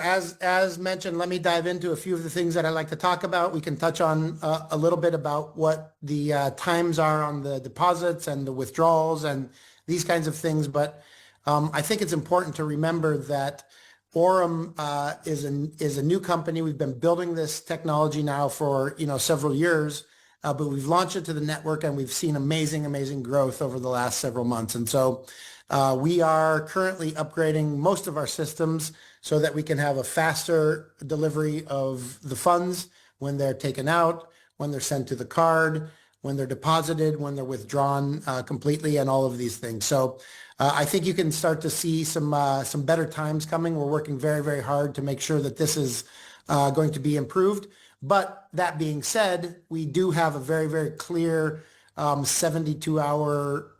As mentioned, let me dive into a few of the things that I like to talk about. We can touch on a little bit about what the times are on the deposits and the withdrawals and these kinds of things. But I think it's important to remember that AURUM is a new company. We've been building this technology now for several years, but we've launched it to the network and we've seen amazing growth over the last several months. And so we are currently upgrading most of our systems so that we can have a faster delivery of the funds when they're taken out, when they're sent to the card, when they're deposited, when they're withdrawn completely, and all of these things. So I think you can start to see some better times coming. We're working very hard to make sure that this is going to be improved. But that being said, we do have a very clear 72-hour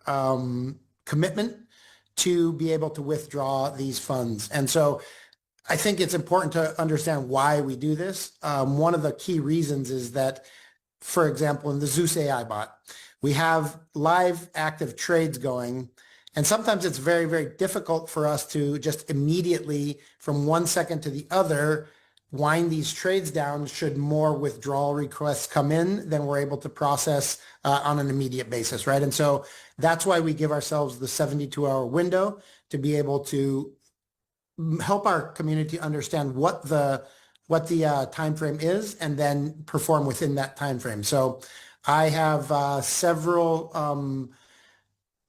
commitment to be able to withdraw these funds. And so I think it's important to understand why we do this. One of the key reasons is that, for example, in the Zeus AI bot, we have live active trades going, and sometimes it's very difficult for us to just immediately, from 1 second to the other, wind these trades down should more withdrawal requests come in than we're able to process on an immediate basis, right? And so that's why we give ourselves the 72-hour window to be able to help our community understand what the time frame is and then perform within that time frame. So I have several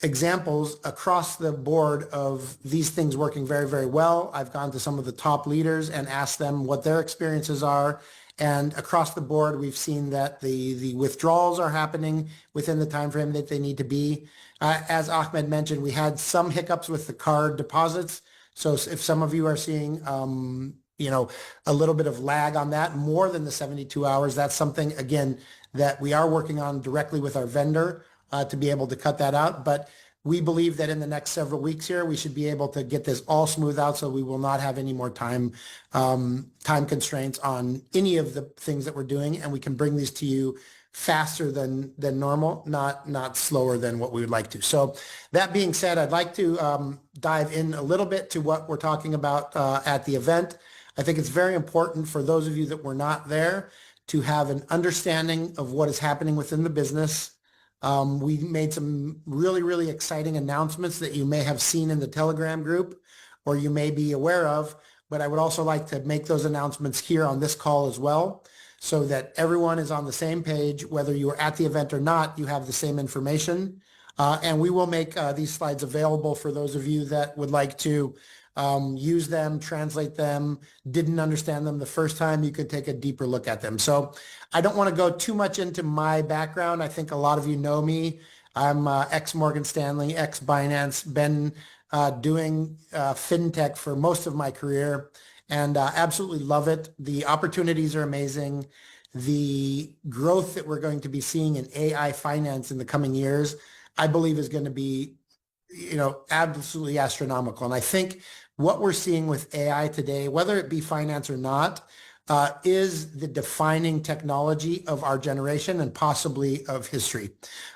examples across the board of these things working very well. I've gone to some of the top leaders and asked them what their experiences are. And across the board, we've seen that the withdrawals are happening within the time frame that they need to be. As Ahmed mentioned, we had some hiccups with the card deposits. So if some of you are seeing, a little bit of lag on that, more than the 72 hours, that's something, again, that we are working on directly with our vendor to be able to cut that out. But we believe that in the next several weeks here, we should be able to get this all smoothed out so we will not have any more time constraints on any of the things that we're doing, and we can bring these to you faster than normal, not slower than what we would like to. So that being said, I'd like to dive in a little bit to what we're talking about at the event. I think it's very important for those of you that were not there to have an understanding of what is happening within the business. We made some really exciting announcements that you may have seen in the Telegram group or you may be aware of, but I would also like to make those announcements here on this call as well, so that everyone is on the same page. Whether you are at the event or not, you have the same information. And we will make these slides available for those of you that would like to use them, translate them, didn't understand them the first time, you could take a deeper look at them. So I don't want to go too much into my background. I think a lot of you know me. I'm ex-Morgan Stanley, ex-Binance, been doing fintech for most of my career, and absolutely love it. The opportunities are amazing. The growth that we're going to be seeing in AI finance in the coming years, I believe is going to be, absolutely astronomical. And I think what we're seeing with AI today, whether it be finance or not, is the defining technology of our generation and possibly of history.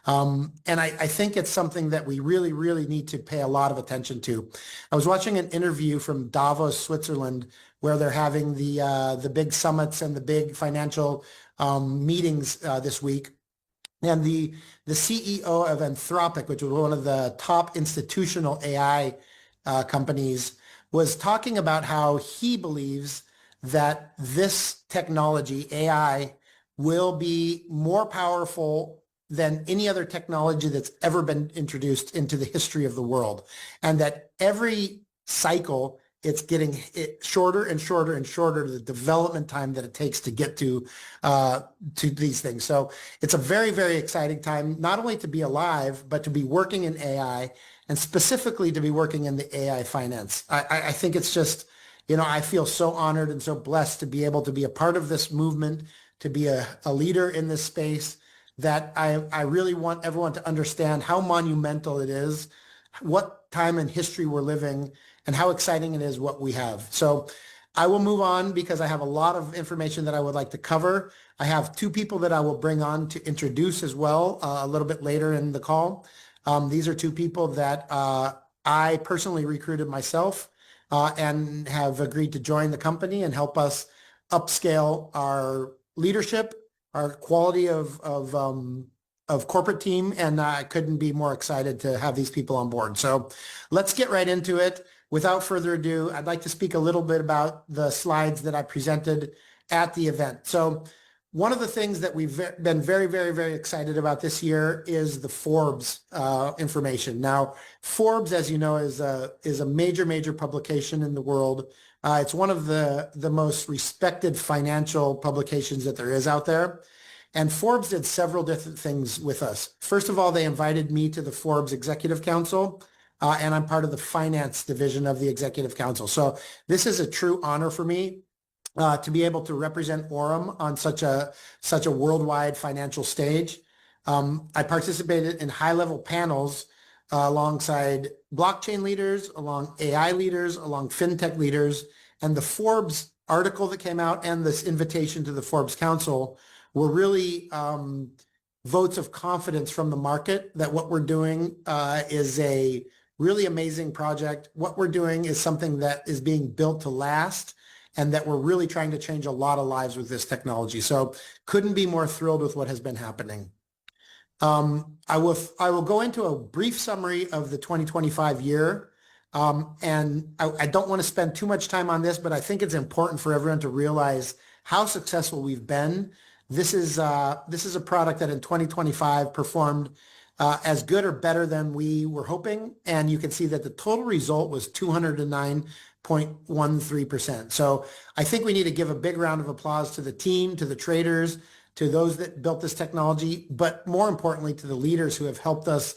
And I think it's something that we really need to pay a lot of attention to. I was watching an interview from Davos, Switzerland, where they're having the big summits and the big financial meetings this week. And the CEO of Anthropic, which was one of the top institutional AI companies, was talking about how he believes that this technology, AI, will be more powerful than any other technology that's ever been introduced into the history of the world. And that every cycle, it's getting shorter and shorter, the development time that it takes to get to these things. So it's a very exciting time, not only to be alive, but to be working in AI, and specifically to be working in the AI finance. I think it's just, I feel so honored and so blessed to be able to be a part of this movement, to be a leader in this space, that I really want everyone to understand how monumental it is, what time in history we're living, and how exciting it is what we have. So I will move on because I have a lot of information that I would like to cover. I have two people that I will bring on to introduce as well a little bit later in the call. These are two people that I personally recruited myself. and have agreed to join the company and help us upscale our leadership, our quality of corporate team, and I couldn't be more excited to have these people on board. So let's get right into it. Without further ado, I'd like to speak a little bit about the slides that I presented at the event. So one of the things that we've been very, very, very excited about this year is the Forbes information. Now, Forbes, as you know, is a major, major publication in the world. It's one of the most respected financial publications that there is out there. And Forbes did several different things with us. First of all, they invited me to the Forbes Executive Council, and I'm part of the finance division of the Executive Council. So this is a true honor for me to be able to represent AURUM on such a worldwide financial stage. I participated in high-level panels alongside blockchain leaders, along AI leaders, along fintech leaders, and the Forbes article that came out and this invitation to the Forbes Council were really votes of confidence from the market that what we're doing is a really amazing project. What we're doing is something that is being built to last, and that we're really trying to change a lot of lives with this technology. So couldn't be more thrilled with what has been happening. I will go into a brief summary of the 2025 year. And I don't want to spend too much time on this, but I think it's important for everyone to realize how successful we've been. This is a product that in 2025 performed as good or better than we were hoping. And you can see that the total result was 209.13%. So I think we need to give a big round of applause to the team, to the traders, to those that built this technology, but more importantly, to the leaders who have helped us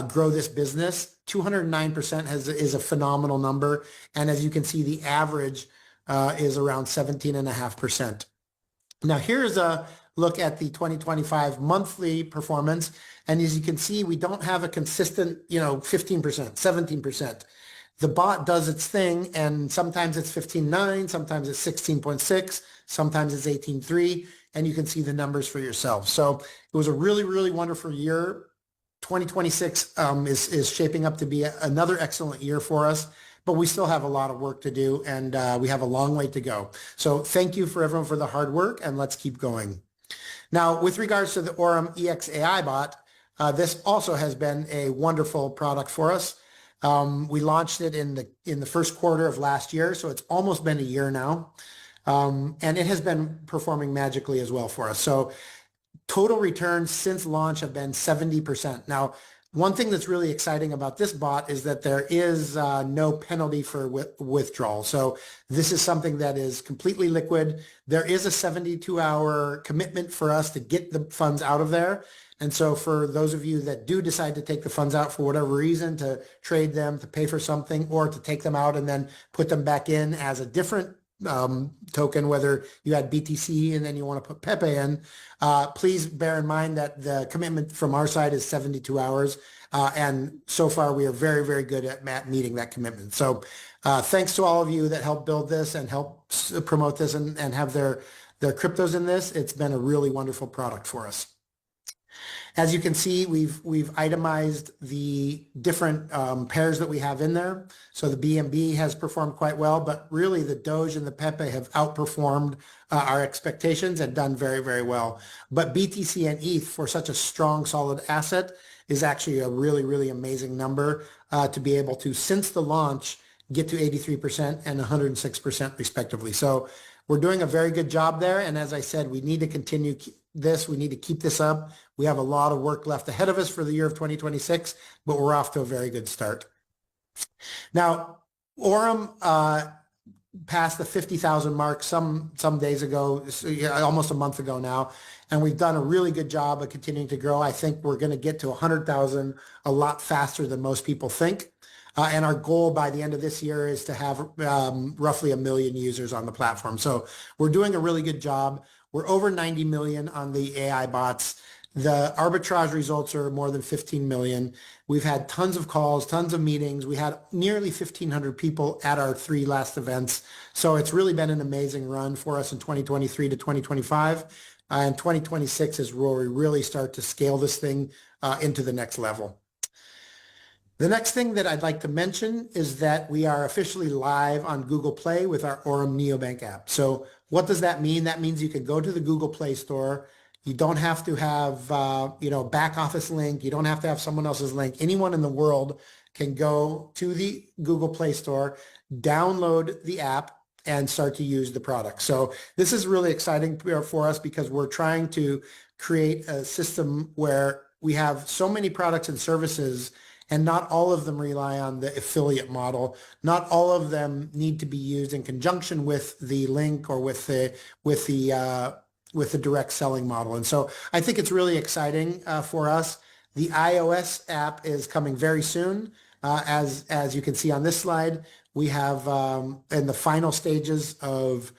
grow this business. 209% is a phenomenal number. And as you can see, the average is around 17.5%. Now, here's a look at the 2025 monthly performance. And as you can see, we don't have a consistent, 15%, 17%. The bot does its thing, and sometimes it's 15.9, sometimes it's 16.6, sometimes it's 18.3, and you can see the numbers for yourself. So it was a really, really wonderful year. 2026 is shaping up to be another excellent year for us, but we still have a lot of work to do, and we have a long way to go. So thank you for everyone for the hard work, and let's keep going. Now, with regards to the AURUM EX AI bot, this also has been a wonderful product for us. We launched it in the first quarter of last year, so it's almost been a year now, and it has been performing magically as well for us. So total returns since launch have been 70%. Now, one thing that's really exciting about this bot is that there is no penalty for withdrawal. So this is something that is completely liquid. There is a 72-hour commitment for us to get the funds out of there. And so for those of you that do decide to take the funds out for whatever reason, to trade them, to pay for something, or to take them out and then put them back in as a different token, whether you had BTC and then you want to put Pepe in, please bear in mind that the commitment from our side is 72 hours. And so far we are very, very good at meeting that commitment. So thanks to all of you that helped build this and help promote this and have their cryptos in this. It's been a really wonderful product for us. As you can see, we've itemized the different pairs that we have in there. So the BNB has performed quite well, but really the Doge and the Pepe have outperformed our expectations and done very, very well. But BTC and ETH, for such a strong, solid asset, is actually a really, really amazing number to be able to, since the launch, get to 83% and 106% respectively. So we're doing a very good job there. And as I said, we need to continue this. We need to keep this up. We have a lot of work left ahead of us for the year of 2026, but we're off to a very good start. Now, AURUM passed the 50,000 mark some days ago, almost a month ago now, and we've done a really good job of continuing to grow. I think we're going to get to 100,000 a lot faster than most people think. And our goal by the end of this year is to have roughly 1 million users on the platform. So we're doing a really good job. We're over 90 million on the AI bots. The arbitrage results are more than 15 million. We've had tons of calls, tons of meetings. We had nearly 1,500 people at our 3 last events. So it's really been an amazing run for us in 2023 to 2025. And 2026 is where we really start to scale this thing into the next level. The next thing that I'd like to mention is that we are officially live on Google Play with our AURUM Neobank app. So what does that mean? That means you can go to the Google Play Store. You don't have to have, back office link. You don't have to have someone else's link. Anyone in the world can go to the Google Play Store, download the app, and start to use the product. So this is really exciting for us because we're trying to create a system where we have so many products and services, and not all of them rely on the affiliate model. Not all of them need to be used in conjunction with the link or with the direct selling model. And so I think it's really exciting for us. The iOS app is coming very soon. As you can see on this slide, we have in the final stages of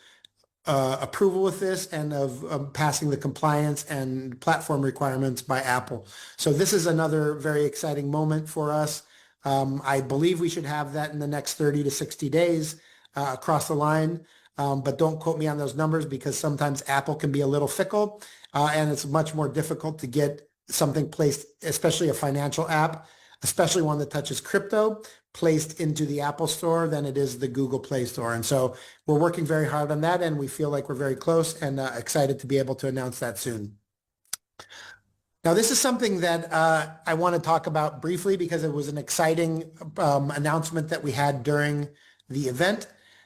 approval with this and of passing the compliance and platform requirements by Apple. So this is another very exciting moment for us. I believe we should have that in the next 30 to 60 days across the line. But don't quote me on those numbers because sometimes Apple can be a little fickle and it's much more difficult to get something placed, especially a financial app, especially one that touches crypto, placed into the Apple Store than it is the Google Play Store. And so we're working very hard on that, and we feel like we're very close and excited to be able to announce that soon. Now, this is something that I want to talk about briefly because it was an exciting announcement that we had during the event,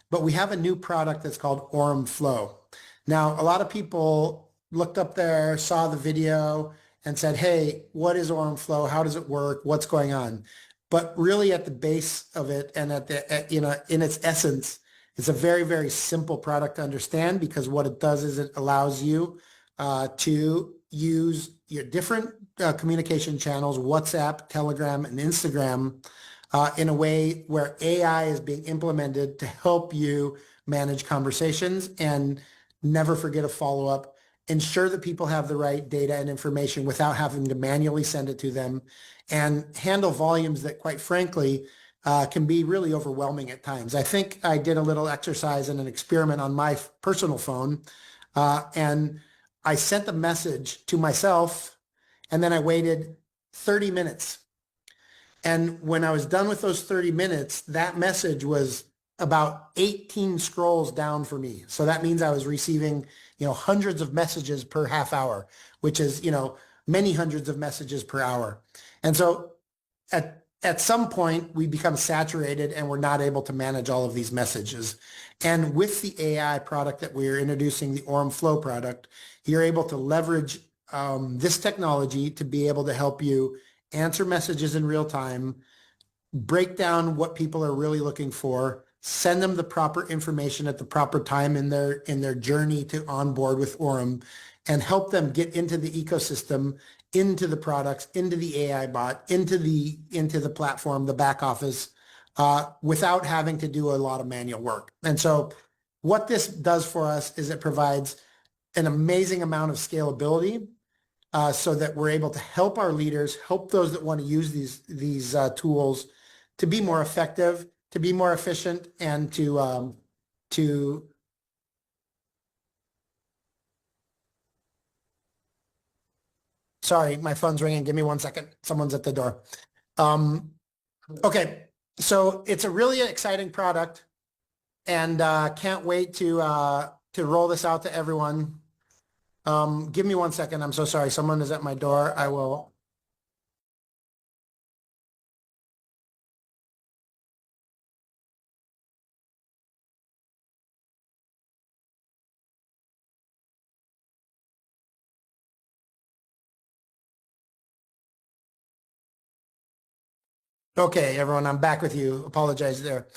but we have a new product that's called AURUM Flow. Now, a lot of people looked up there, saw the video, and said, hey, what is AURUM Flow? How does it work? What's going on? But really at the base of it and in its essence, it's a very, very simple product to understand because what it does is it allows you to use your different communication channels, WhatsApp, Telegram, and Instagram in a way where AI is being implemented to help you manage conversations and never forget a follow-up. Ensure that people have the right data and information without having to manually send it to them, and handle volumes that, quite frankly, can be really overwhelming at times. I think I did a little exercise and an experiment on my personal phone, and I sent a message to myself, and then I waited 30 minutes. And when I was done with those 30 minutes, that message was about 18 scrolls down for me. So that means I was receiving, hundreds of messages per half hour, which is, many hundreds of messages per hour. And so at some point we become saturated and we're not able to manage all of these messages. And with the AI product that we're introducing, the AURUM Flow product, you're able to leverage this technology to be able to help you answer messages in real time, break down what people are really looking for, send them the proper information at the proper time in their journey to onboard with AURUM, and help them get into the ecosystem, into the products, into the AI bot, into the platform, the back office, without having to do a lot of manual work. And so what this does for us is it provides an amazing amount of scalability so that we're able to help our leaders, help those that want to use these tools to be more effective, to be more efficient, and to sorry, my phone's ringing. Give me 1 second. Someone's at the door. Okay, so it's a really exciting product, and can't wait to roll this out to everyone. Give me 1 second. I'm so sorry. Someone is at my door. I will. Okay, everyone, I'm back with you. Apologize there.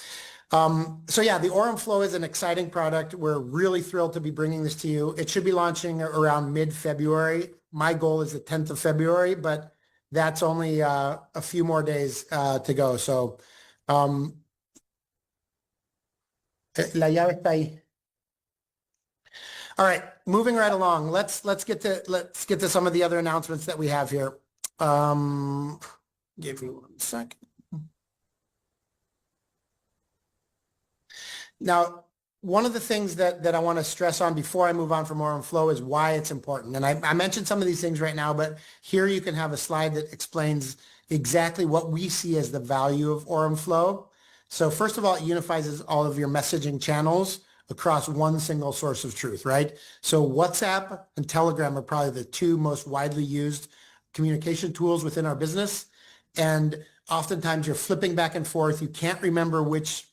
So yeah, the AURUM Flow is an exciting product. We're really thrilled to be bringing this to you. It should be launching around mid-February. My goal is the 10th of February, but that's only a few more days to go. So la llave está ahí. All right, moving right along. Let's get to some of the other announcements that we have here. Give me 1 second. Now, one of the things that I want to stress on before I move on from AURUM Flow is why it's important. And I mentioned some of these things right now, but here you can have a slide that explains exactly what we see as the value of Aurum Flow. So first of all, it unifies all of your messaging channels across one single source of truth, right? So WhatsApp and Telegram are probably the two most widely used communication tools within our business. And oftentimes you're flipping back and forth. You can't remember which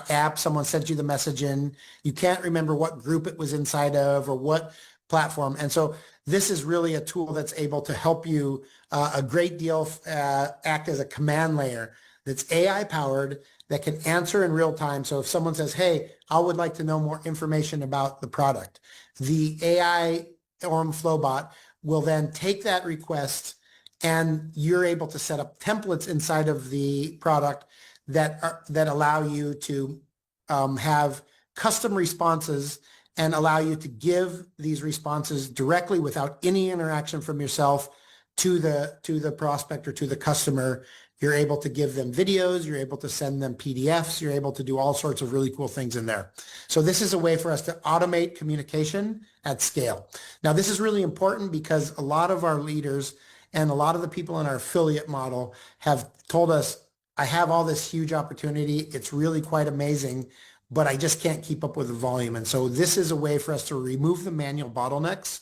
app someone sent you the message in. You can't remember what group it was inside of or what platform. And so this is really a tool that's able to help you a great deal act as a command layer that's AI powered that can answer in real time. So if someone says, hey, I would like to know more information about the product, the AI Aurum Flow bot will then take that request and you're able to set up templates inside of the product that allow you to have custom responses and allow you to give these responses directly without any interaction from yourself to the prospect or to the customer. You're able to give them videos, you're able to send them PDFs, you're able to do all sorts of really cool things in there. So this is a way for us to automate communication at scale. Now, this is really important because a lot of our leaders and a lot of the people in our affiliate model have told us, I have all this huge opportunity. It's really quite amazing, but I just can't keep up with the volume. And so this is a way for us to remove the manual bottlenecks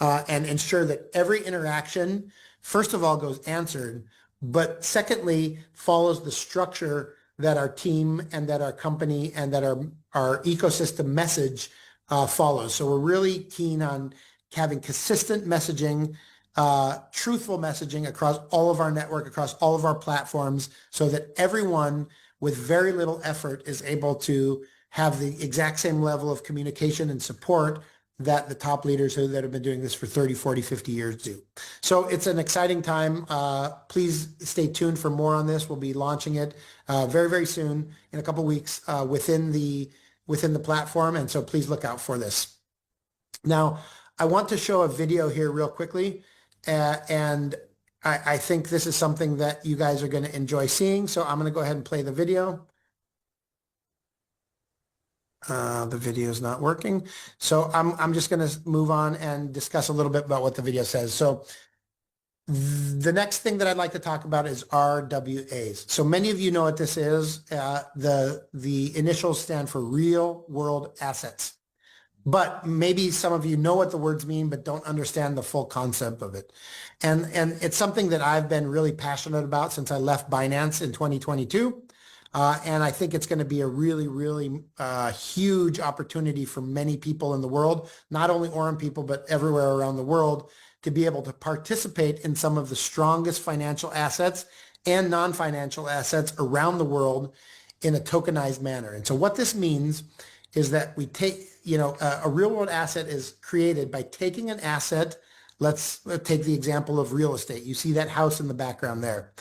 and ensure that every interaction, first of all, goes answered, but secondly, follows the structure that our team and that our company and that our ecosystem message follows. So we're really keen on having consistent messaging, truthful messaging across all of our network, across all of our platforms, so that everyone with very little effort is able to have the exact same level of communication and support that the top leaders that have been doing this for 30, 40, 50 years do. So it's an exciting time. Please stay tuned for more on this. We'll be launching it very, very soon in a couple of weeks within the platform. And so please look out for this. Now, I want to show a video here real quickly. And I think this is something that you guys are going to enjoy seeing. So I'm going to go ahead and play the video. The video is not working. So I'm just going to move on and discuss a little bit about what the video says. So the next thing that I'd like to talk about is RWAs. So many of you know what this is. The initials stand for real world assets. But maybe some of you know what the words mean, but don't understand the full concept of it. And it's something that I've been really passionate about since I left Binance in 2022. And I think it's going to be a really, really huge opportunity for many people in the world, not only Aurum people, but everywhere around the world, to be able to participate in some of the strongest financial assets and non-financial assets around the world in a tokenized manner. And so what this means is that we take, a real world asset is created by taking an asset. Let's take the example of real estate. You see that house in the background there.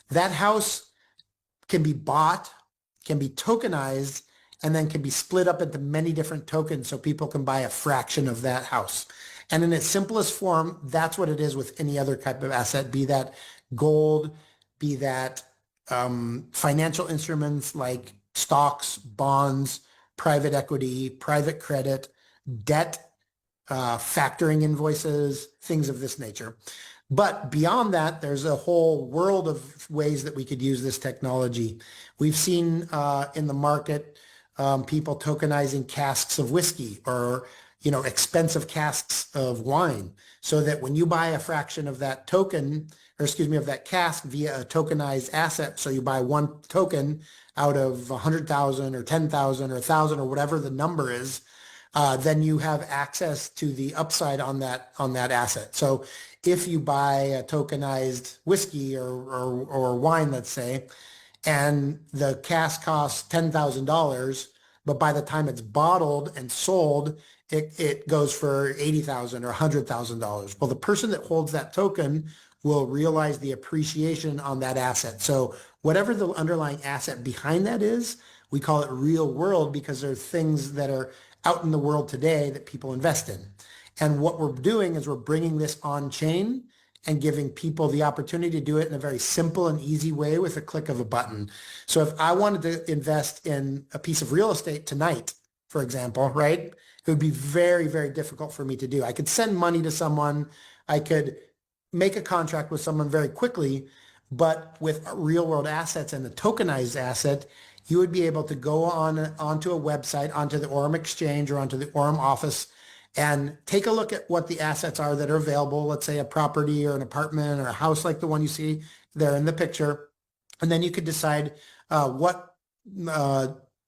That house can be bought, can be tokenized, and then can be split up into many different tokens so people can buy a fraction of that house. And in its simplest form, that's what it is with any other type of asset, be that gold, be that financial instruments like stocks, bonds, private equity, private credit, debt, factoring invoices, things of this nature. But beyond that, there's a whole world of ways that we could use this technology. We've seen in the market people tokenizing casks of whiskey or expensive casks of wine, so that when you buy a fraction of that token, or excuse me, of that cask via a tokenized asset, so you buy one token out of 100,000 or 10,000 or 1,000 or whatever the number is, then you have access to the upside on that asset. So if you buy a tokenized whiskey or wine, let's say, and the cask costs $10,000, but by the time it's bottled and sold, it goes for $80,000 or $100,000. Well, the person that holds that token will realize the appreciation on that asset. So whatever the underlying asset behind that is, we call it real world because there are things that are out in the world today that people invest in. And what we're doing is we're bringing this on chain and giving people the opportunity to do it in a very simple and easy way with a click of a button. So if I wanted to invest in a piece of real estate tonight, for example, right, it would be very, very difficult for me to do. I could send money to someone. I could make a contract with someone very quickly, But with real world assets and the tokenized asset, you would be able to go onto a website, onto the AURUM exchange or onto the AURUM office and take a look at what the assets are that are available. Let's say a property or an apartment or a house like the one you see there in the picture. And then you could decide what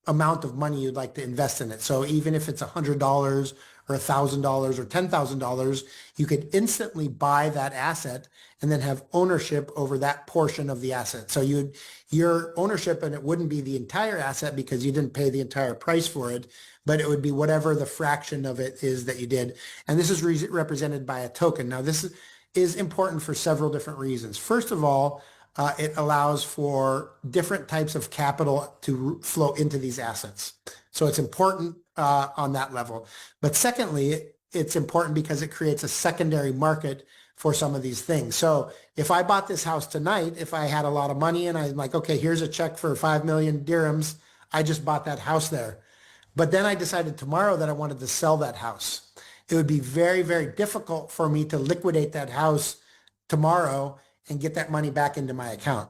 amount of money you'd like to invest in it. So even if it's $100 or $1,000 or $10,000, you could instantly buy that asset and then have ownership over that portion of the asset. So your ownership, and it wouldn't be the entire asset because you didn't pay the entire price for it, but it would be whatever the fraction of it is that you did. And this is represented by a token. Now, this is important for several different reasons. First of all, it allows for different types of capital to flow into these assets. So it's important on that level. But secondly, it's important because it creates a secondary market for some of these things. So if I bought this house tonight, if I had a lot of money and I'm like, okay, here's a check for 5 million dirhams, I just bought that house there. But then I decided tomorrow that I wanted to sell that house. It would be very, very difficult for me to liquidate that house tomorrow and get that money back into my account.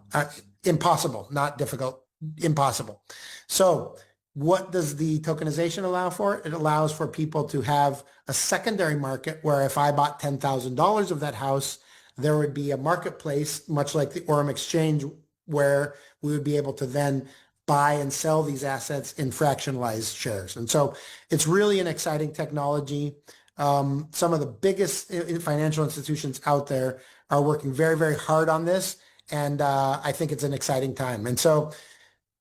Impossible, not difficult, impossible. So what does the tokenization allow for? It allows for people to have a secondary market where if I bought $10,000 of that house, there would be a marketplace, much like the AURUM exchange, where we would be able to then buy and sell these assets in fractionalized shares. And so it's really an exciting technology. Some of the biggest financial institutions out there are working very, very hard on this. And I think it's an exciting time. And so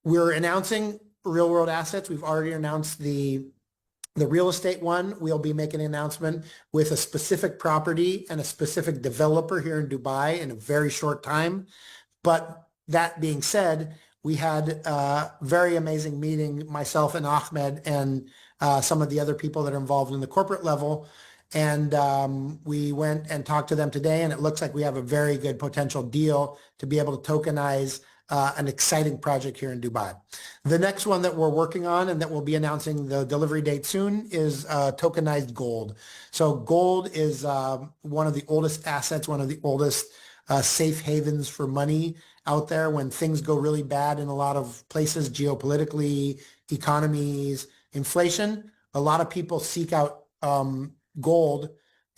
we're announcing real world assets. We've already announced the real estate one. We'll be making an announcement with a specific property and a specific developer here in Dubai in a very short time. But that being said, we had a very amazing meeting, myself and Ahmed and some of the other people that are involved in the corporate level. And we went and talked to them today, and it looks like we have a very good potential deal to be able to tokenize an exciting project here in Dubai. The next one that we're working on and that we'll be announcing the delivery date soon is tokenized gold. So gold is one of the oldest assets, one of the oldest safe havens for money out there when things go really bad in a lot of places, geopolitically, economies, inflation. A lot of people seek out gold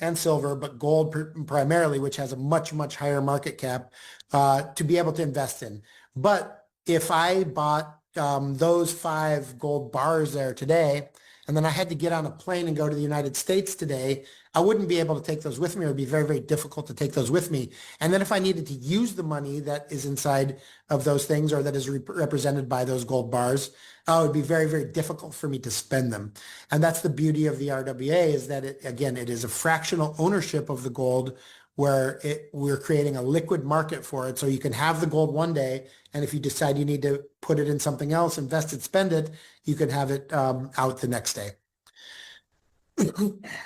and silver, but gold primarily, which has a much, much higher market cap, to be able to invest in. But if I bought those 5 gold bars there today, and then I had to get on a plane and go to the United States today, I wouldn't be able to take those with me. It would be very, very difficult to take those with me. And then if I needed to use the money that is inside of those things or that is represented by those gold bars, it would be very, very difficult for me to spend them. And that's the beauty of the RWA is that, it is a fractional ownership of the gold where we're creating a liquid market for it. So you can have the gold one day, and if you decide you need to put it in something else, invest it, spend it, you can have it out the next day.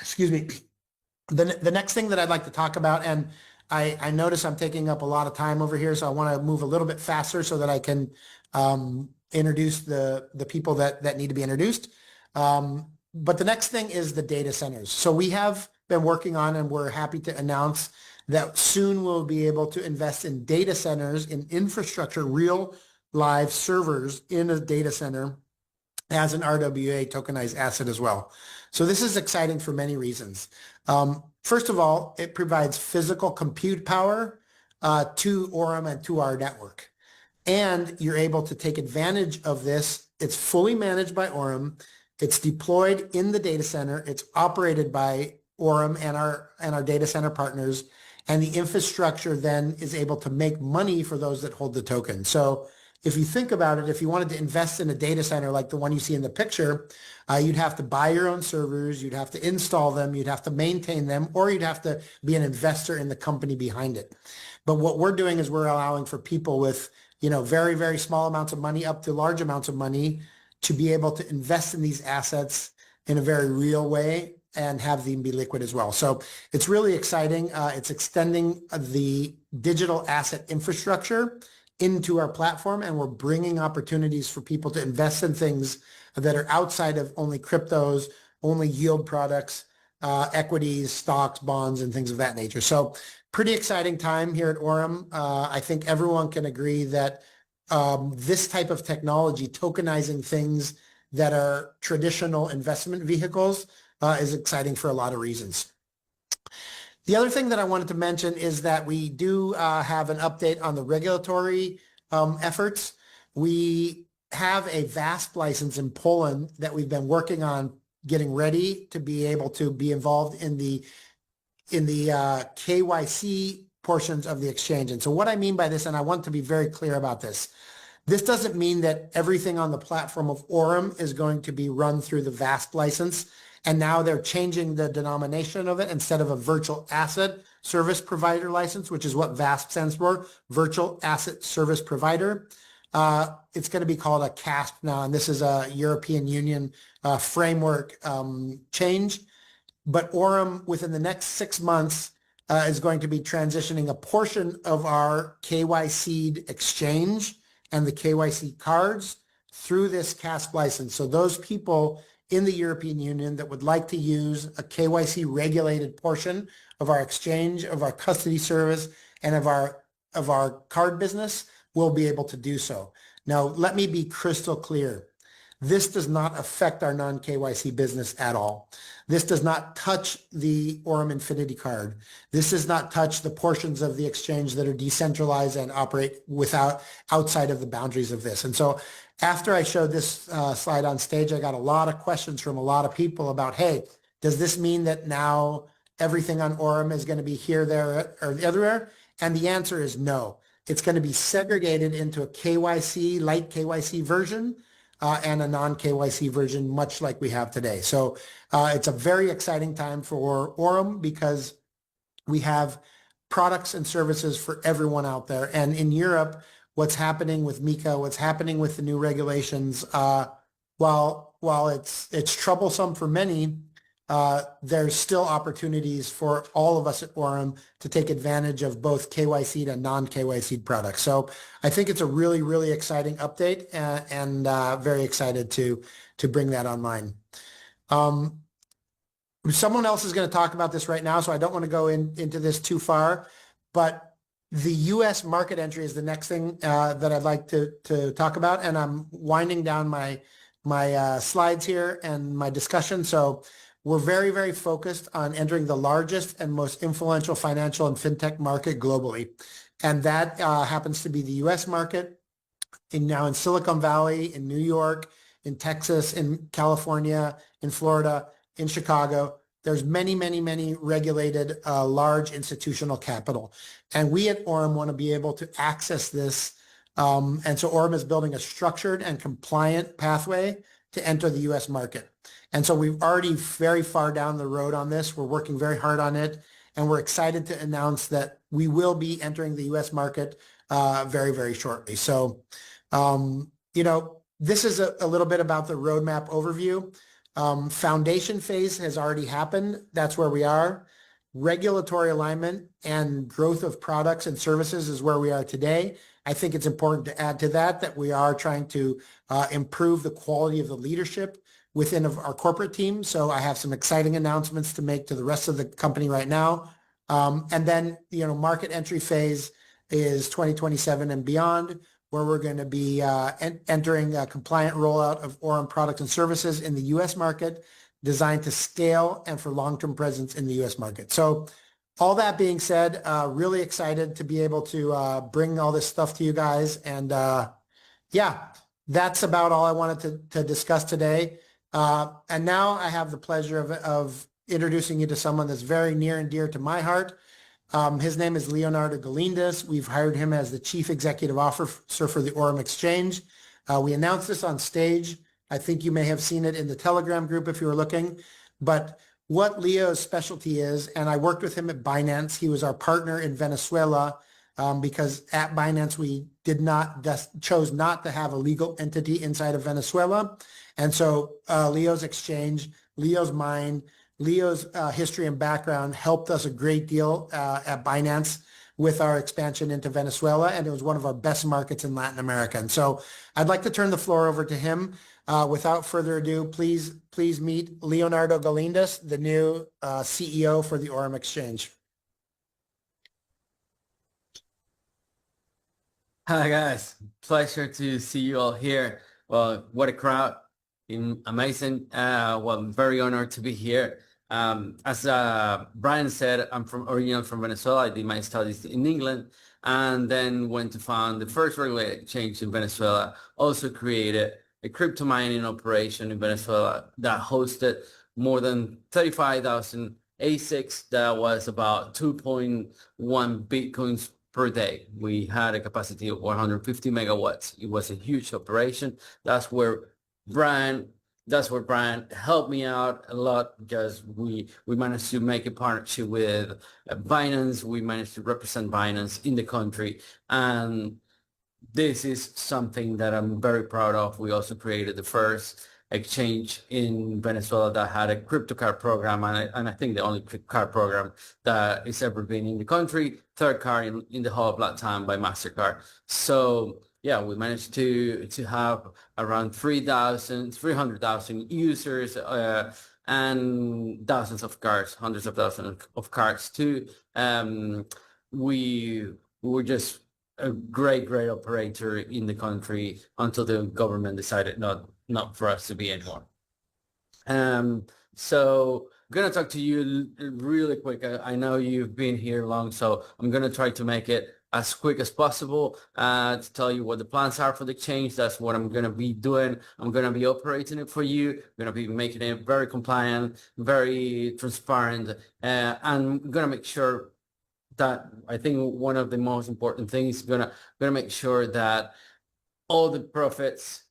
Excuse me. The next thing that I'd like to talk about, and I notice I'm taking up a lot of time over here, so I want to move a little bit faster so that I can introduce the people that need to be introduced. But the next thing is the data centers. So we have been working on, and we're happy to announce that soon we'll be able to invest in data centers, in infrastructure, real live servers in a data center as an RWA tokenized asset as well. So this is exciting for many reasons. First of all, it provides physical compute power to AURUM and to our network. And you're able to take advantage of this. It's fully managed by AURUM. It's deployed in the data center. It's operated by AURUM and our data center partners. And the infrastructure then is able to make money for those that hold the token. So if you think about it, if you wanted to invest in a data center like the one you see in the picture, you'd have to buy your own servers, you'd have to install them, you'd have to maintain them, or you'd have to be an investor in the company behind it. But what we're doing is we're allowing for people with, very, very small amounts of money up to large amounts of money to be able to invest in these assets in a very real way and have them be liquid as well. So it's really exciting. It's extending the digital asset infrastructure into our platform, and we're bringing opportunities for people to invest in things that are outside of only cryptos, only yield products, equities, stocks, bonds, and things of that nature. So pretty exciting time here at AURUM. I think everyone can agree that this type of technology, tokenizing things that are traditional investment vehicles, is exciting for a lot of reasons. The other thing that I wanted to mention is that we do have an update on the regulatory efforts. We have a VASP license in Poland that we've been working on getting ready to be able to be involved in the KYC portions of the exchange. And so what I mean by this, and I want to be very clear about this, this doesn't mean that everything on the platform of AURUM is going to be run through the VASP license. And now they're changing the denomination of it. Instead of a virtual asset service provider license, which is what VASP stands for, virtual asset service provider. It's going to be called a CASP now, and this is a European Union framework change. But AURUM, within the next 6 months, is going to be transitioning a portion of our KYC'd exchange and the KYC cards through this CASP license. So those people in the European Union that would like to use a KYC regulated portion of our exchange, of our custody service, and of our card business will be able to do so. Now, let me be crystal clear. This does not affect our non-KYC business at all. This does not touch the AURUM Infinity card. This does not touch the portions of the exchange that are decentralized and operate outside of the boundaries of this. And so after I showed this slide on stage, I got a lot of questions from a lot of people about, hey, does this mean that now everything on AURUM is going to be here, there, or the other? And the answer is no. It's going to be segregated into a KYC, light KYC version, and a non-KYC version, much like we have today. So it's a very exciting time for AURUM because we have products and services for everyone out there. And in Europe, what's happening with MiCA, what's happening with the new regulations, while it's troublesome for many, there's still opportunities for all of us at AURUM to take advantage of both KYC and non-KYC products. So I think it's a really, really exciting update and very excited to bring that online. Someone else is going to talk about this right now, so I don't want to go into this too far, but the U.S. market entry is the next thing that I'd like to talk about, and I'm winding down my slides here and my discussion. So we're very, very focused on entering the largest and most influential financial and fintech market globally. And that happens to be the US market, now in Silicon Valley, in New York, in Texas, in California, in Florida, in Chicago. There's many, many, many regulated large institutional capital. And we at AURUM want to be able to access this. And so AURUM is building a structured and compliant pathway to enter the US market. And so we've already very far down the road on this. We're working very hard on it. And we're excited to announce that we will be entering the US market very, very shortly. So, this is a little bit about the roadmap overview. Foundation phase has already happened. That's where we are. Regulatory alignment and growth of products and services is where we are today. I think it's important to add to that we are trying to improve the quality of the leadership within our corporate team. So I have some exciting announcements to make to the rest of the company right now. And then, market entry phase is 2027 and beyond, where we're going to be entering a compliant rollout of AURUM products and services in the U.S. market, designed to scale and for long-term presence in the U.S. market. So all that being said, really excited to be able to bring all this stuff to you guys. And that's about all I wanted to discuss today. And now I have the pleasure of introducing you to someone that's very near and dear to my heart. His name is Leonardo Galindez. We've hired him as the Chief Executive Officer for the AURUM Exchange. We announced this on stage. I think you may have seen it in the Telegram group if you were looking. But what Leo's specialty is, and I worked with him at Binance. He was our partner in Venezuela because at Binance we chose not to have a legal entity inside of Venezuela. And so Leo's exchange, Leo's mind, Leo's history and background helped us a great deal at Binance with our expansion into Venezuela, and it was one of our best markets in Latin America. And so I'd like to turn the floor over to him. Without further ado, please meet Leonardo Galindez, the new CEO for the AURUM Exchange. Hi guys, pleasure to see you all here. Well, what a crowd. Amazing. Well, I'm very honored to be here. As Bryan said, I'm originally from Venezuela. I did my studies in England and then went to found the first regulated exchange in Venezuela. Also created a crypto mining operation in Venezuela that hosted more than 35,000 ASICs. That was about 2.1 Bitcoins per day. We had a capacity of 150 megawatts. It was a huge operation. That's where Bryan, that's where Bryan helped me out a lot because we managed to make a partnership with Binance. We managed to represent Binance in the country, and this is something that I'm very proud of. We also created the first exchange in Venezuela that had a crypto card program, and I think the only card program that has ever been in the country, third card in the whole of Latin by MasterCard. So yeah, we managed to have around 300,000 users and thousands of cards, hundreds of thousands of cards too. We were just a great operator in the country until the government decided not for us to be anymore. So I'm gonna talk to you really quick. I know you've been here long, so I'm gonna try to make it as quick as possible to tell you what the plans are for the exchange. That's what I'm gonna be doing. I'm gonna be operating it for you. I'm gonna be making it very compliant, very transparent, and I'm gonna make sure that I think one of the most important things is gonna make sure that all the profits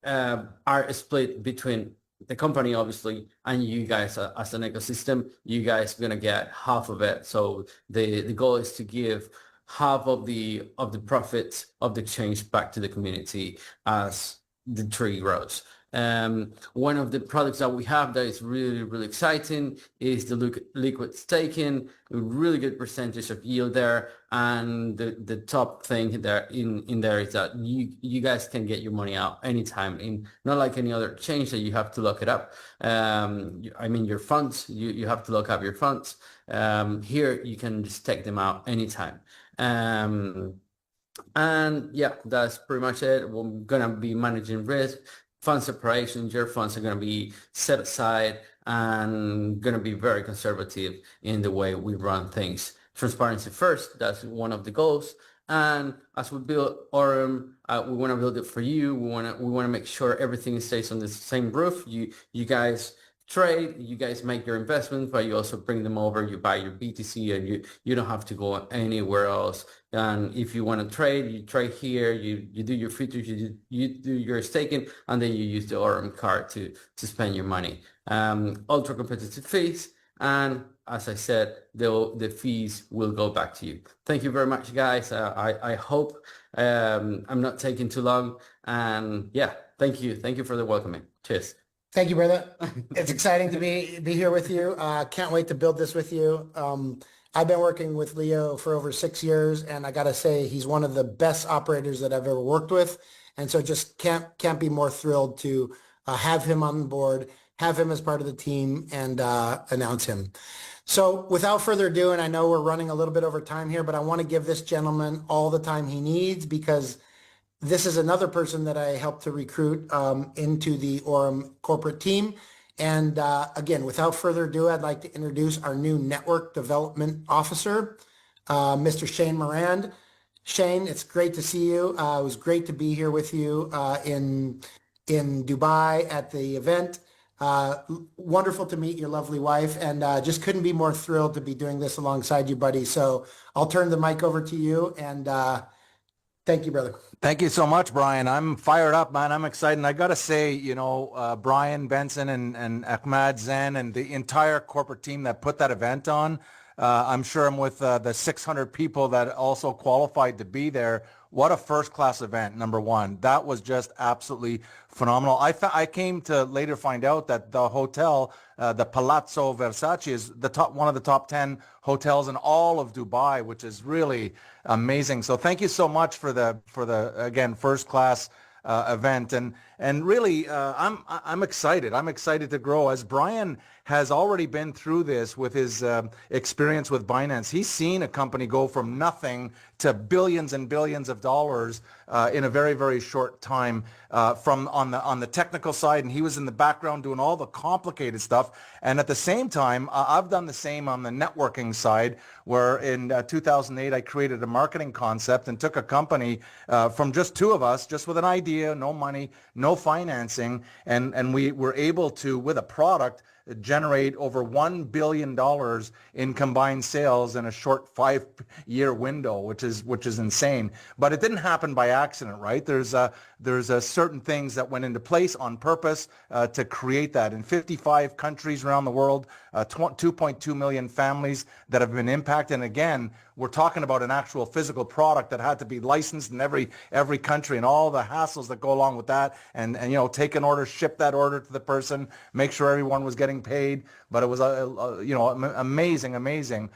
are split between the company, obviously, and you guys as an ecosystem. You guys are gonna get half of it. So the goal is to give half of the profits of the exchange back to the community as the tree grows. One of the products that we have that is really exciting is the liquid staking, a really good percentage of yield there. And the top thing there in there is that you guys can get your money out anytime, in not like any other exchange that you have to lock it up. I mean your funds, you have to lock up your funds. Here you can just take them out anytime. And yeah, that's pretty much it. We're gonna be managing risk, fund separation. Your funds are gonna be set aside and gonna be very conservative in the way we run things. Transparency first, that's one of the goals. And as we build Aurum, we want to build it for you. We want to make sure everything stays on the same roof. You guys trade, you guys make your investments, but you also bring them over, you buy your BTC, and you don't have to go anywhere else. And if you want to trade, you trade here, you do your futures, you do your staking, and then you use the Aurum card to spend your money. Ultra competitive fees, and as I said, the fees will go back to you. Thank you very much, guys. I hope I'm not taking too long, and yeah, thank you for the welcoming. Cheers. Thank you, brother. It's exciting to be here with you. Can't wait to build this with you. I've been working with Leo for over 6 years, and I gotta say he's one of the best operators that I've ever worked with. And so just can't be more thrilled to have him on board, have him as part of the team, and announce him. So without further ado, and I know we're running a little bit over time here, but I want to give this gentleman all the time he needs because this is another person that I helped to recruit into the Aurum corporate team. And again, without further ado, I'd like to introduce our new network development officer, Mr. Shane Morand. Shane, it's great to see you. It was great to be here with you in Dubai at the event. Wonderful to meet your lovely wife, and just couldn't be more thrilled to be doing this alongside you, buddy. So I'll turn the mic over to you, and thank you, brother. Thank you so much, Bryan. I'm fired up, man. I'm excited. And I got to say, Bryan, Benson, and Ahmad, Zen, and the entire corporate team that put that event on, I'm sure I'm with the 600 people that also qualified to be there. What a first-class event, number one. That was just absolutely phenomenal. I came to later find out that the hotel, the Palazzo Versace, is one of the top 10 hotels in all of Dubai, which is really amazing. So thank you so much for the again, first-class event. And really, I'm excited. I'm excited to grow. As Bryan has already been through this with his experience with Binance. He's seen a company go from nothing to billions and billions of dollars in a very, very short time from on the technical side, and he was in the background doing all the complicated stuff. And at the same time, I've done the same on the networking side, where in 2008 I created a marketing concept and took a company from just two of us, just with an idea, no money, no financing, and we were able to, with a product, generate over $1 billion in combined sales in a short 5-year window, which is insane. But it didn't happen by accident, right? There's certain things that went into place on purpose to create that. In 55 countries around the world, 2.2 million families that have been impacted. And again, we're talking about an actual physical product that had to be licensed in every country, and all the hassles that go along with that, and take an order, ship that order to the person, make sure everyone was getting paid. But it was amazing.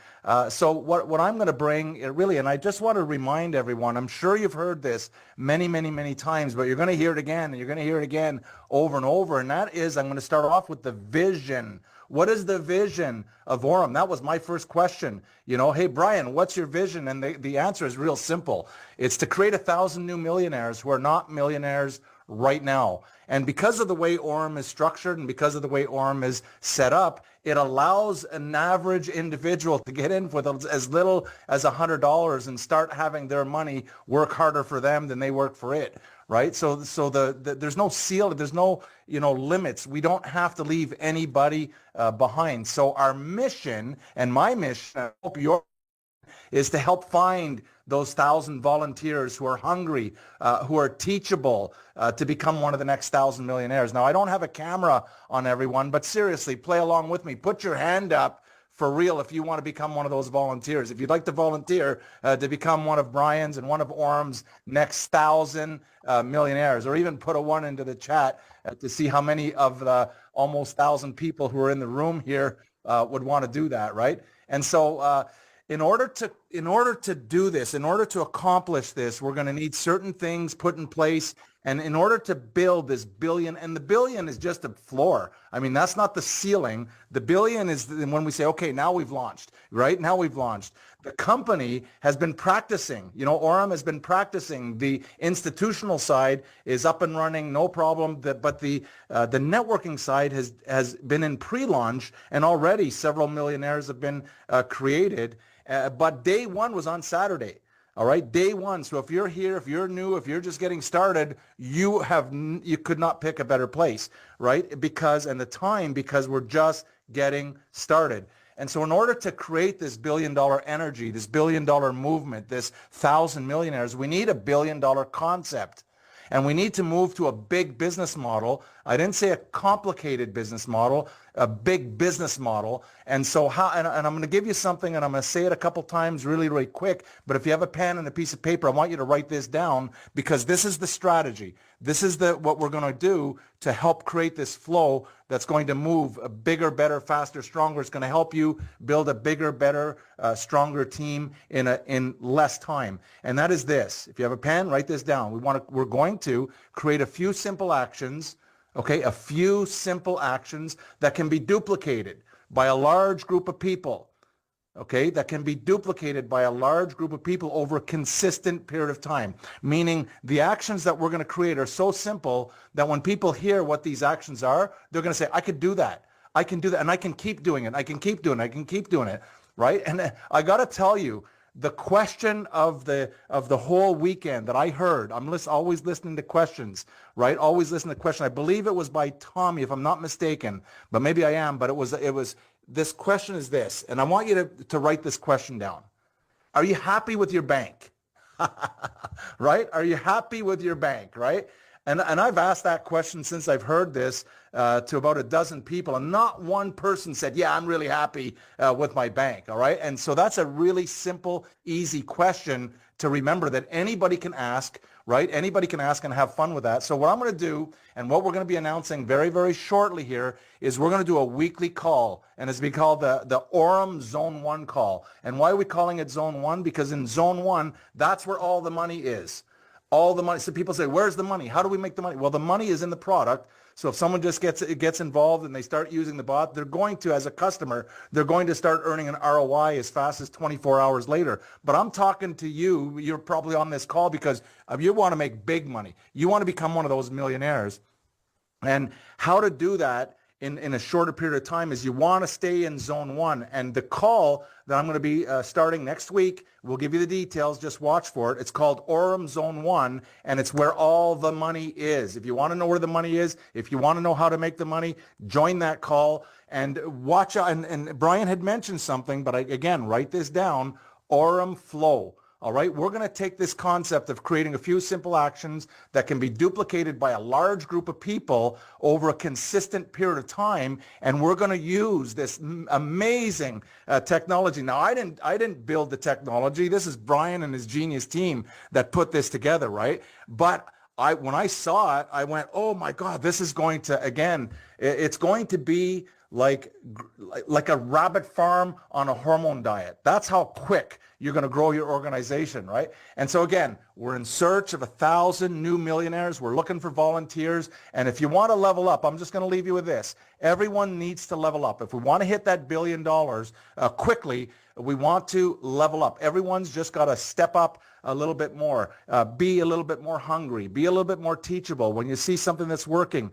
So what I'm going to bring, really, and I just want to remind everyone, I'm sure you've heard this many times, but you're going to hear it again, and you're going to hear it again over and over, and that is, I'm going to start off with the vision. What is the vision of AURUM? That was my first question. Hey, Bryan, what's your vision? And the answer is real simple. It's to create 1,000 new millionaires who are not millionaires right now. And because of the way AURUM is structured and because of the way AURUM is set up, it allows an average individual to get in with as little as $100 and start having their money work harder for them than they work for it. Right? So there's no ceiling, there's no, limits. We don't have to leave anybody behind. So our mission, and my mission, I hope yours, is to help find those 1,000 volunteers who are hungry, who are teachable, to become one of the next 1,000 millionaires. Now, I don't have a camera on everyone, but seriously, play along with me. Put your hand up for real if you want to become one of those volunteers. If you'd like to volunteer to become one of Bryan's and one of AURUM's next 1,000 millionaires, or even put a 1 into the chat to see how many of the almost 1,000 people who are in the room here would want to do that, right? And so in order to do this, in order to accomplish this, we're going to need certain things put in place. And in order to build this billion, and the billion is just a floor. I mean, that's not the ceiling. The billion is when we say, okay, now we've launched, right? Now we've launched. The company has been practicing. AURUM has been practicing. The institutional side is up and running, no problem. But the networking side has been in pre-launch, and already several millionaires have been created. But day one was on Saturday. All right, day one. So if you're here, if you're new, if you're just getting started, you could not pick a better place, right? Because we're just getting started. And so in order to create this $1 billion energy, this $1 billion movement, this 1,000 millionaires, we need a $1 billion concept. And we need to move to a big business model. I didn't say a complicated business model, a big business model. And so and I'm going to give you something, and I'm going to say it a couple times really quick. But if you have a pen and a piece of paper, I want you to write this down, because this is the strategy. This is what we're going to do to help create this flow that's going to move a bigger, better, faster, stronger. It's going to help you build a bigger, better, stronger team in less time. And that is this. If you have a pen, write this down. We're going to create a few simple actions, okay? A few simple actions that can be duplicated by a large group of people, okay? That can be duplicated by a large group of people over a consistent period of time. Meaning the actions that we're going to create are so simple that when people hear what these actions are, they're going to say, I could do that. I can do that. And I can keep doing it. I can keep doing it. I can keep doing it. Right? And I got to tell you, the question of the whole weekend that I heard, I'm always listening to questions, right? Always listening to questions. I believe it was by Tommy, if I'm not mistaken, but maybe I am. But it was this question is this, and I want you to write this question down. Are you happy with your bank? Right? Are you happy with your bank? Right? And I've asked that question since I've heard this to about a dozen people, and not one person said, yeah, I'm really happy with my bank, all right? And so that's a really simple, easy question to remember that anybody can ask, right? Anybody can ask and have fun with that. So what I'm going to do, and what we're going to be announcing very, very shortly here, is we're going to do a weekly call, and it's be called the AURUM Zone 1 call. And why are we calling it Zone 1? Because in Zone 1, that's where all the money is. all the money. So people say, where's the money? How do we make the money? Well, the money is in the product. So if someone just gets involved and they start using the bot, they're going to, as a customer, they're going to start earning an ROI as fast as 24 hours later. But I'm talking to you, you're probably on this call because you want to make big money. You want to become one of those millionaires. And how to do that in a shorter period of time is you want to stay in zone one. And the call that I'm going to be starting next week, we'll give you the details, just watch for it. It's called AURUM Zone 1, and it's where all the money is. If you want to know where the money is, if you want to know how to make the money, join that call and watch out. And Bryan had mentioned something, but again, write this down, AURUM Flow. All right, we're going to take this concept of creating a few simple actions that can be duplicated by a large group of people over a consistent period of time, and we're going to use this amazing technology. Now, I didn't build the technology. This is Bryan and his genius team that put this together, right? But when I saw it, I went, oh my God, this is going to, again, it's going to be like a rabbit farm on a hormone diet. That's how quick you're going to grow your organization, right? And so again, we're in search of 1,000 new millionaires. We're looking for volunteers. And if you want to level up, I'm just going to leave you with this. Everyone needs to level up. If we want to hit that $1 billion quickly, we want to level up. Everyone's just got to step up a little bit more, be a little bit more hungry, be a little bit more teachable. When you see something that's working,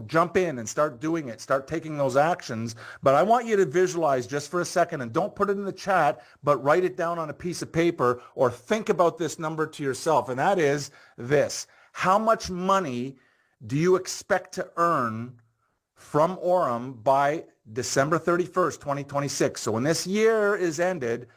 jump in and start doing it, start taking those actions. But I want you to visualize just for a second, and don't put it in the chat, but write it down on a piece of paper or think about this number to yourself. And that is this: how much money do you expect to earn from AURUM by December 31st, 2026? So when this year is ended,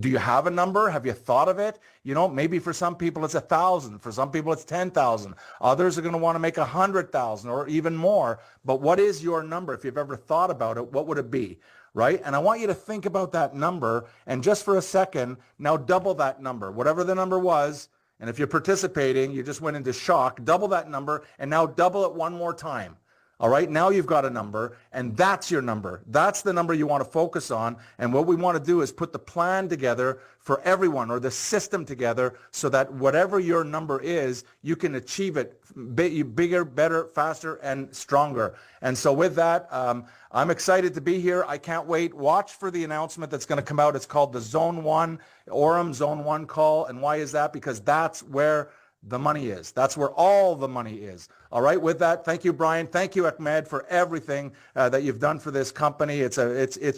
do you have a number? Have you thought of it? Maybe for some people it's 1,000. For some people it's 10,000. Others are going to want to make 100,000 or even more. But what is your number? If you've ever thought about it, what would it be? Right? And I want you to think about that number, and just for a second, now double that number, whatever the number was. And if you're participating, you just went into shock, double that number, and now double it one more time. All right, now you've got a number, and that's your number. That's the number you want to focus on. And what we want to do is put the plan together for everyone, or the system together, so that whatever your number is, you can achieve it bigger, better, faster, and stronger. And so with that, I'm excited to be here. I can't wait. Watch for the announcement that's going to come out. It's called the Zone 1, AURUM Zone 1 call. And why is that? Because that's where the money is. That's where all the money is. All right. With that, thank you, Bryan. Thank you, Ahmed, for everything that you've done for this company. It's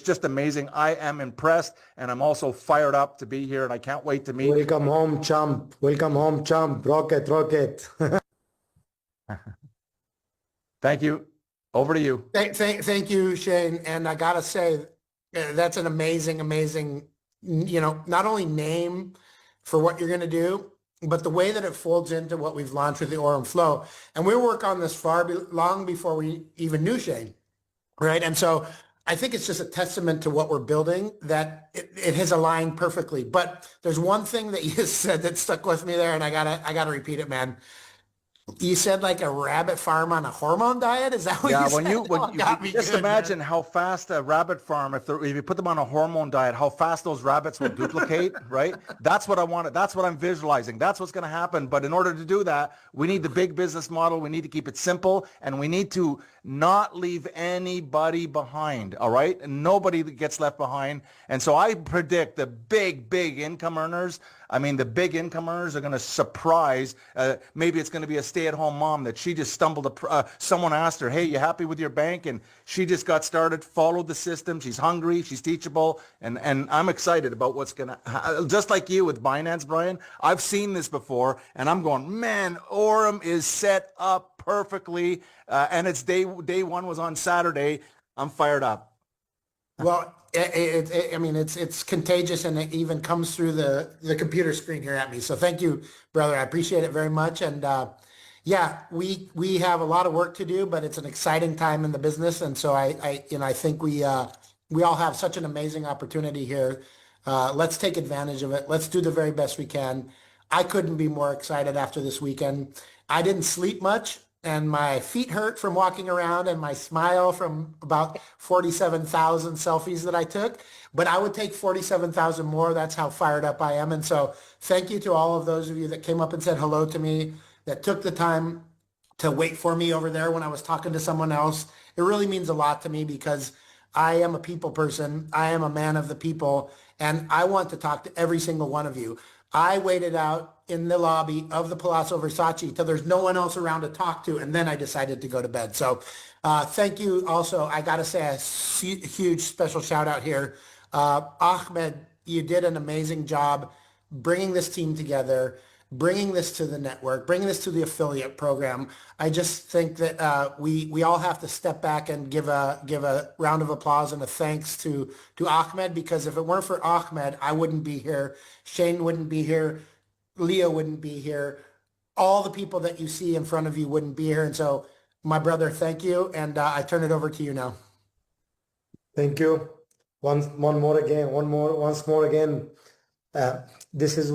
just amazing. I am impressed, and I'm also fired up to be here, and I can't wait to meet. Welcome home, champ. Welcome home, champ. Rocket, rocket. Thank you. Over to you. Thank you, Shane. And I gotta say, that's an amazing, not only name for what you're gonna do, but the way that it folds into what we've launched with the AURUM Flow. And we work on this long before we even knew Shane, right? And so I think it's just a testament to what we're building, that it has aligned perfectly. But there's one thing that you said that stuck with me there, and I gotta repeat it, man. You said like a rabbit farm on a hormone diet? Is that what you said? When you just imagine how fast a rabbit farm, if you put them on a hormone diet, how fast those rabbits will duplicate, right? That's what I wanted. That's what I'm visualizing. That's what's going to happen. But in order to do that, we need the big business model. We need to keep it simple, and we need to not leave anybody behind, all right? And nobody gets left behind. And so I predict the big income earners, the big income earners are going to surprise. Maybe it's going to be a stay-at-home mom that she just stumbled. Someone asked her, hey, you happy with your bank? And she just got started, followed the system. She's hungry. She's teachable. And I'm excited about what's going to, just like you with Binance, Bryan. I've seen this before, and I'm going, man, AURUM is set up perfectly. And it's day one was on Saturday. I'm fired up. Well, it's contagious, and it even comes through the computer screen here at me. So thank you, brother. I appreciate it very much. And we have a lot of work to do, but it's an exciting time in the business. And so I think we all have such an amazing opportunity here. Let's take advantage of it. Let's do the very best we can. I couldn't be more excited after this weekend. I didn't sleep much. and my feet hurt from walking around and my smile from about 47,000 selfies that I took, but I would take 47,000 more. That's how fired up I am. And so thank you to all of those of you that came up and said hello to me, that took the time to wait for me over there when I was talking to someone else. It really means a lot to me because I am a people person. I am a man of the people, and I want to talk to every single one of you. I waited out in the lobby of the Palazzo Versace till there's no one else around to talk to, and then I decided to go to bed. So thank you. Also, I got to say a huge special shout out here. Ahmed, you did an amazing job bringing this team together, bringing this to the network, bringing this to the affiliate program. I just think that we all have to step back and give a round of applause and a thanks to Ahmed, because if it weren't for Ahmed, I wouldn't be here. Shane wouldn't be here. Leo wouldn't be here. All the people that you see in front of you wouldn't be here. And so, my brother, thank you. And I turn it over to you now. Thank you. Once more again. This is